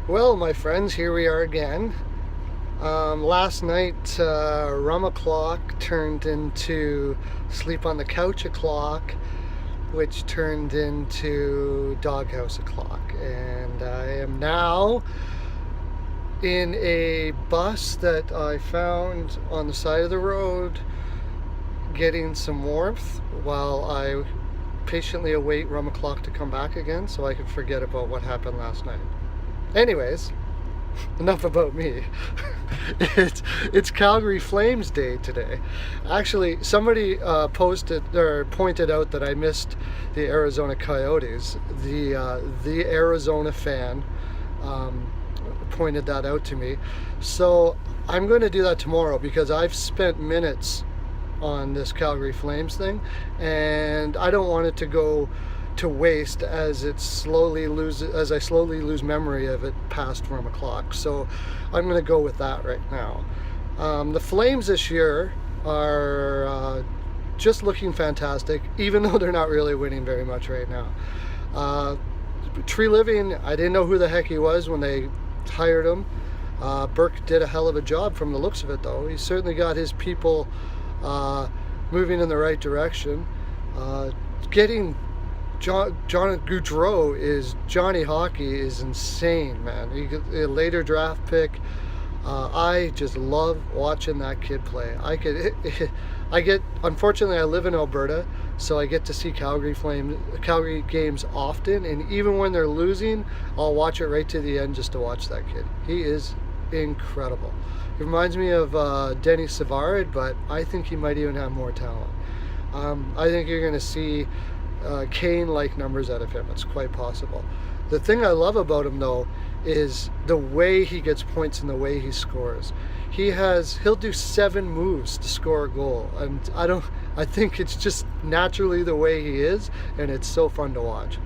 Well, my friends, here we are again. Last night, rum o'clock turned into sleep on the couch o'clock, which turned into doghouse o'clock. And I am now in a bus that I found on the side of the road, getting some warmth while I patiently await rum o'clock to come back again so I can forget about what happened last night. Anyways, enough about me. it's Calgary Flames Day today. Actually, somebody posted or pointed out that I missed the Arizona Coyotes. The Arizona fan pointed that out to me. So I'm going to do that tomorrow because I've spent minutes on this Calgary Flames thing, and I don't want it to go to waste as I slowly lose memory of it past rum o'clock. So I'm going to go with that right now. The Flames this year are just looking fantastic, even though they're not really winning very much right now. Tree Living, I didn't know who the heck he was when they hired him. Burke did a hell of a job from the looks of it, though. He certainly got his people moving in the right direction. Getting John Gaudreau is Johnny Hockey is insane, man. A later draft pick. I just love watching that kid play. Unfortunately, I live in Alberta, so I get to see Calgary games often, and even when they're losing, I'll watch it right to the end just to watch that kid. He is incredible. He reminds me of Denny Savard, but I think he might even have more talent. I think you're going to see Kane-like numbers out of him. It's quite possible. The thing I love about him, though, is the way he gets points and the way he scores. He'll do 7 moves to score a goal, and I think it's just naturally the way he is, and it's so fun to watch.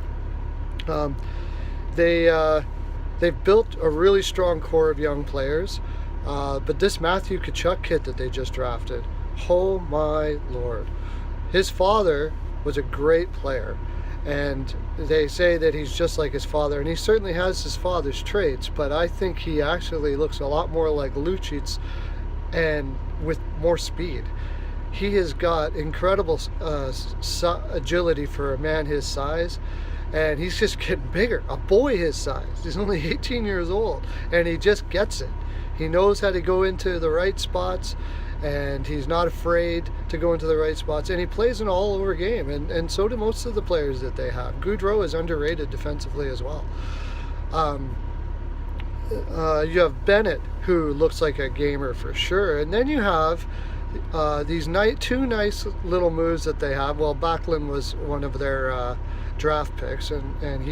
They've built a really strong core of young players, but this Matthew Tkachuk kid that they just drafted, oh my lord. His father was a great player, and they say that he's just like his father, and he certainly has his father's traits, but I think he actually looks a lot more like Lucic and with more speed. He has got incredible agility for a man his size, and he's just getting bigger. A boy his size. He's only 18 years old, and he just gets it. He knows how to go into the right spots, and he's not afraid to go into the right spots, and he plays an all-over game, and so do most of the players that they have. Gaudreau is underrated defensively as well. You have Bennett, who looks like a gamer for sure, and then you have these two nice little moves that they have. Well, Backlund was one of their draft picks, and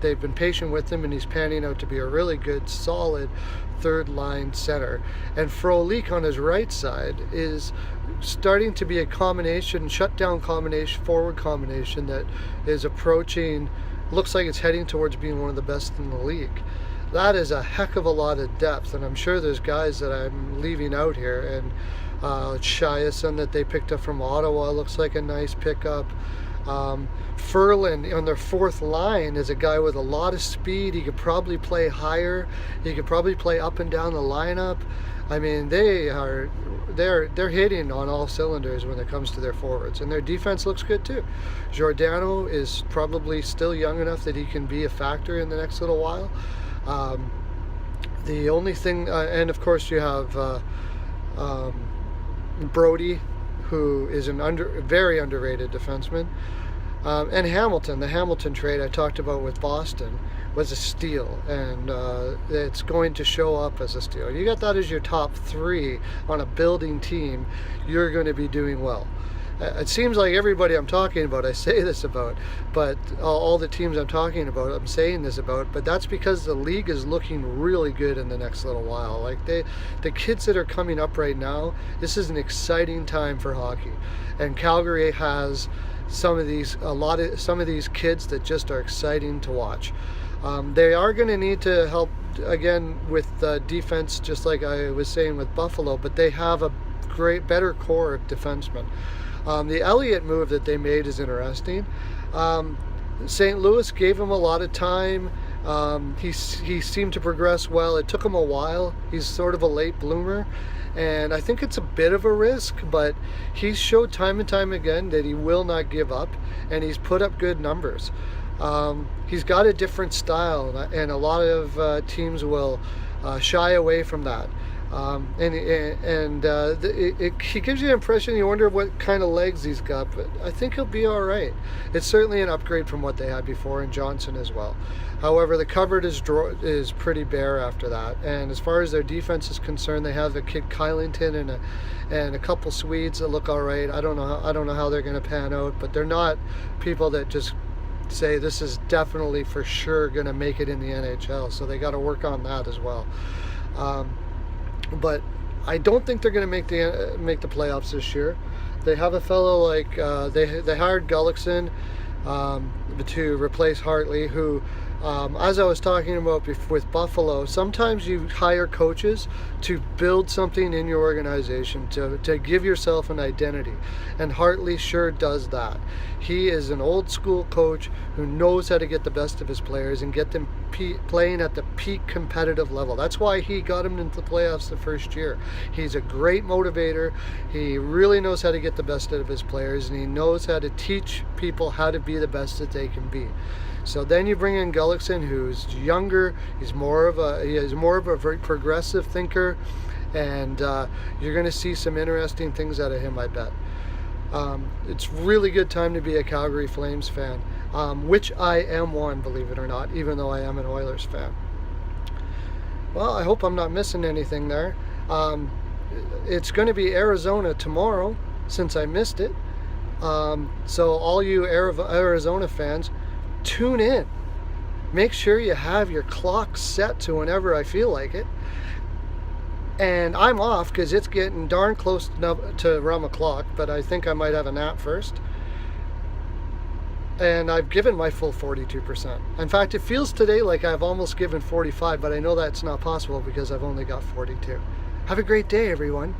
they've been patient with him, and he's panning out to be a really good, solid third line center. And Frolik on his right side is starting to be a shutdown combination, forward combination that is looks like it's heading towards being one of the best in the league. That is a heck of a lot of depth, and I'm sure there's guys that I'm leaving out here. And Shiason that they picked up from Ottawa looks like a nice pickup. Ferland on their fourth line is a guy with a lot of speed. He could probably play higher. He could probably play up and down the lineup. I mean, they're hitting on all cylinders when it comes to their forwards, and their defense looks good too. Giordano is probably still young enough that he can be a factor in the next little while. The only thing, and of course you have Brody, who is very underrated defenseman. And Hamilton, the Hamilton trade I talked about with Boston, was a steal, and it's going to show up as a steal. You got that as your top 3 on a building team, you're going to be doing well. It seems like everybody I'm talking about, I say this about, but all the teams I'm talking about, I'm saying this about, but that's because the league is looking really good in the next little while. Like the kids that are coming up right now, this is an exciting time for hockey, and Calgary has some of these kids that just are exciting to watch. They are going to need to help again with defense, just like I was saying with Buffalo, but they have a better core of defensemen. The Elliott move that they made is interesting. St. Louis gave him a lot of time He seemed to progress well. It took him a while. He's sort of a late bloomer, and I think it's a bit of a risk, but he's showed time and time again that he will not give up, and he's put up good numbers. He's got a different style, and a lot of teams will shy away from that. He gives you the impression, you wonder what kind of legs he's got, but I think he'll be all right. It's certainly an upgrade from what they had before, and Johnson as well. However, the cupboard is pretty bare after that. And as far as their defense is concerned, they have a kid Kylington and a couple Swedes that look all right. I don't know how they're going to pan out, but they're not people that just say this is definitely for sure going to make it in the NHL. So they got to work on that as well. But I don't think they're going to make the playoffs this year. They have a fellow like they hired Gullickson to replace Hartley, who, as I was talking about with Buffalo, sometimes you hire coaches to build something in your organization, to give yourself an identity, and Hartley sure does that. He is an old school coach who knows how to get the best of his players and get them playing at the peak competitive level. That's why he got him into the playoffs the first year. He's a great motivator. He really knows how to get the best out of his players, and he knows how to teach people how to be the best that they can be. So then you bring in Gullickson, who's younger. He is more of a very progressive thinker, and you're going to see some interesting things out of him, I bet. It's really good time to be a Calgary Flames fan, which I am one, believe it or not, even though I am an Oilers fan. Well, I hope I'm not missing anything there. It's going to be Arizona tomorrow, since I missed it. So all you Arizona fans, tune in. Make sure you have your clock set to whenever I feel like it. And I'm off because it's getting darn close to around the clock, but I think I might have a nap first. And I've given my full 42%. In fact, it feels today like I've almost given 45, but I know that's not possible because I've only got 42. Have a great day, everyone.